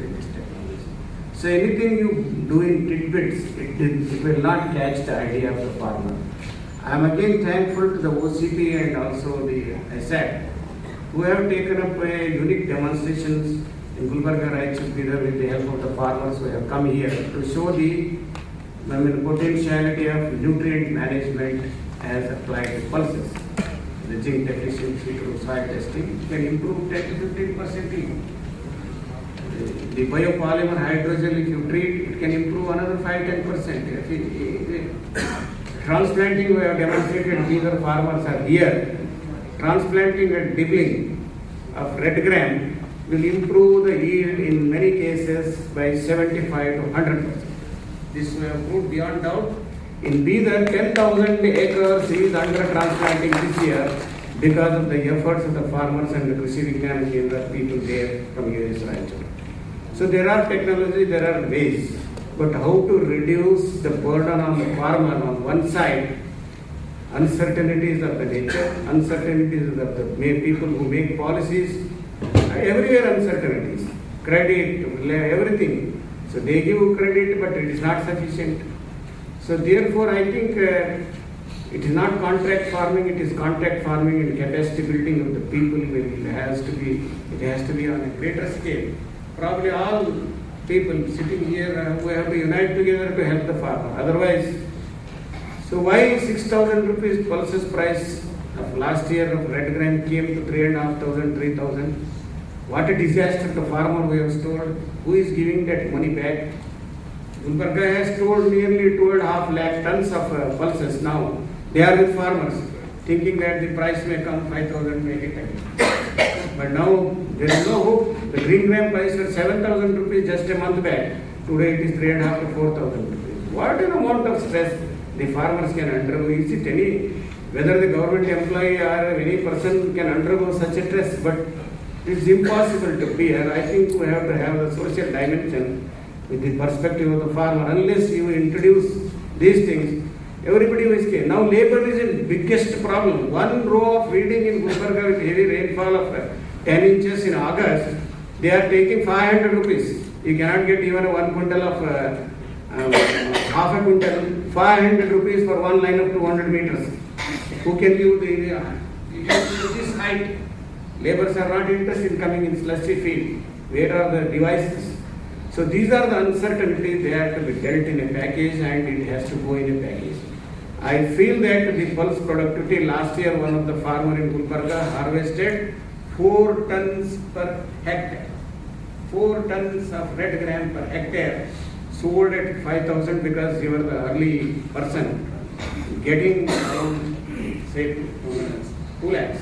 in this technology. So anything you do in tidbits, it will not catch the idea of the farmer. I am again thankful to the OCP and also the ASAT who have taken up unique demonstrations in Gulbarga, Raichur, Bidar with the help of the farmers who have come here to show the potentiality of nutrient management as applied to pulses. The zinc deficiency through soil testing can improve 10 to 15% yield. The biopolymer hydrogel, if you treat, it can improve another 5-10%. Transplanting, we have demonstrated, these are farmers are here. Transplanting and dibbling of red gram will improve the yield in many cases by 75 to 100%. This we have proved beyond doubt. In Bidar, 10,000 acres is under transplanting this year because of the efforts of the farmers and the Krishi Vigyan Kendra people there from US Raichur. So there are technology, there are ways, but how to reduce the burden on the farmer on one side, uncertainties of the nature, uncertainties of the people who make policies, everywhere uncertainties, credit, everything. So they give credit, but it is not sufficient. So therefore, I think it is not contract farming; it is contact farming and capacity building of the people. It has to be on a greater scale. Probably all people sitting here who have to unite together to help the farmer. Otherwise, so why 6,000 rupees pulses price of last year of red gram came to 3,500, 3,000? What a disaster to farmer we have told. Who is giving that money back? Gulbarga has told nearly 2.5 lakh tons of pulses now. They are with farmers, thinking that the price may come 5,000, make it again. But now there is no hope. The green gram price was 7,000 rupees just a month back. Today it is 3,500 to 4,000 rupees. What an amount of stress the farmers can undergo. Is it whether the government employee or any person can undergo such a stress? But it is impossible to bear. I think we have to have the social dimension with the perspective of the farmer. Unless you introduce these things, everybody will escape. Now labor is the biggest problem. One row of reading in Gulbarga with heavy rainfall of 10 inches in August, they are taking 500 rupees. You cannot get even 1 quintal of half a quintal, 500 rupees for one line of 200 meters. Who can give this height? Laborers are not interested in coming in slushy field. Where are the devices? So these are the uncertainties. They have to be dealt in a package and it has to go in a package. I feel that the pulse productivity last year, one of the farmer in Gulbarga harvested 4 tons per hectare. 4 tons of red gram per hectare, sold at 5,000 because you were the early person getting around say 2 lakhs.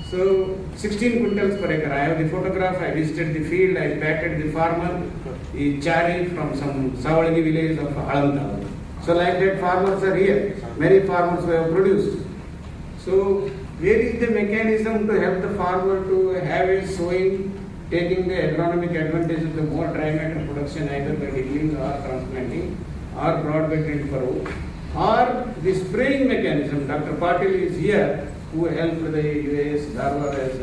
So 16 quintals per acre. I have the photograph. I visited the field. I patted the farmer, the Chari from some Savalini village of Alanda. So like that, farmers are here. Many farmers who have produced. So where is the mechanism to help the farmer to have a sowing, taking the agronomic advantage of the more dry matter production either by digging or transplanting or broadbed and furrow, or the spraying mechanism. Dr. Patil is here who helped the US Dharwad as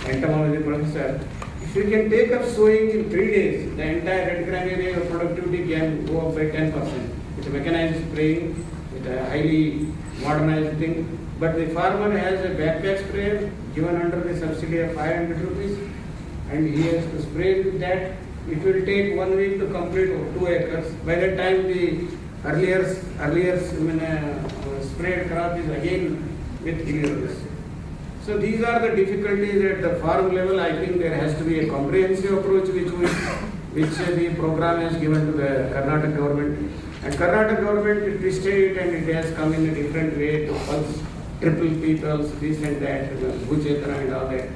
entomology professor. If you can take up sowing in 3 days, the entire red gram area of productivity can go up by 10%. It's a mechanized spraying, it's a highly modernized thing. But the farmer has a backpack sprayer given under the subsidy of 500 rupees and he has to spray with that. It will take 1 week to complete 2 acres. By that time the earlier sprayed crop is again with hilarious. So these are the difficulties at the farm level. I think there has to be a comprehensive approach which the program has given to the Karnataka government. And Karnataka government twisted it and it has come in a different way to pulse triple peoples, this and that, Bhujetra and all that.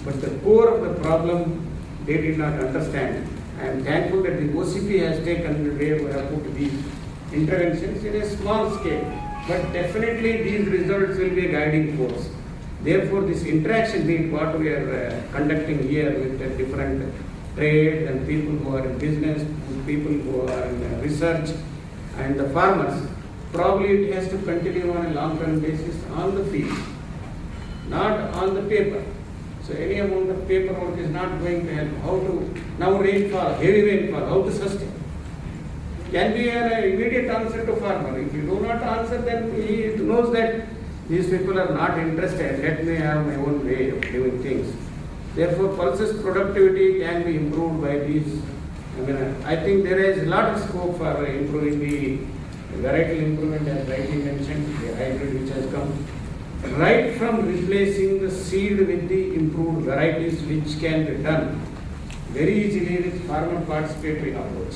But the core of the problem they did not understand. I am thankful that the OCP has taken the way we have put these interventions in a small scale. But definitely these results will be a guiding force. Therefore, this interaction being what we are conducting here with the different trade and people who are in business, people who are in research and the farmers, probably it has to continue on a long-term basis on the field, not on the paper. So any amount of paperwork is not going to help. How to, now rainfall, heavy rainfall, how to sustain? Can be an immediate answer to farmer. If you do not answer, then he knows that these people are not interested. Let me have my own way of doing things. Therefore, pulses productivity can be improved by these. I think there is a lot of scope for improving the varietal improvement, as rightly mentioned, the hybrid which has come. Right from replacing the seed with the improved varieties, which can be done very easily with farmer participatory approach.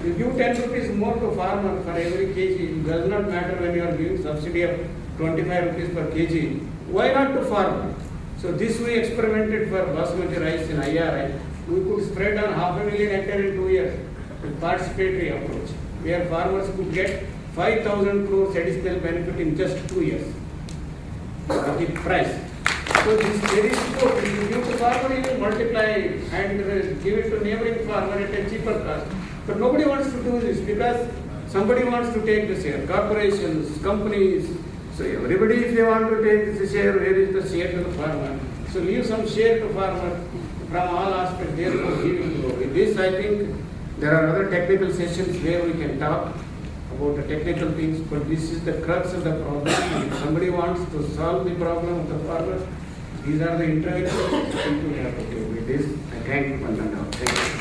You give 10 rupees more to farmer for every kg. It does not matter when you are giving subsidy of 25 rupees per kg. Why not to farmer? So this we experimented for basmati rice in IRI. We could spread on 500,000 hectares in 2 years with participatory approach, where farmers could get 5,000 crores additional benefit in just 2 years at the price. So this is very good. If you give to farmer, you will multiply and give it to neighboring farmer at a cheaper cost. But nobody wants to do this because somebody wants to take the share. Corporations, companies. So everybody, if they want to take the share, where is the share to the farmer? So leave some share to farmer from all aspects. Therefore, he will grow. With this, I think there are other technical sessions where we can talk about the technical things, but this is the crux of the problem. If somebody wants to solve the problem of the farmer, these are the interventions people have to do. With this, I thank you, Pandana. Thank you.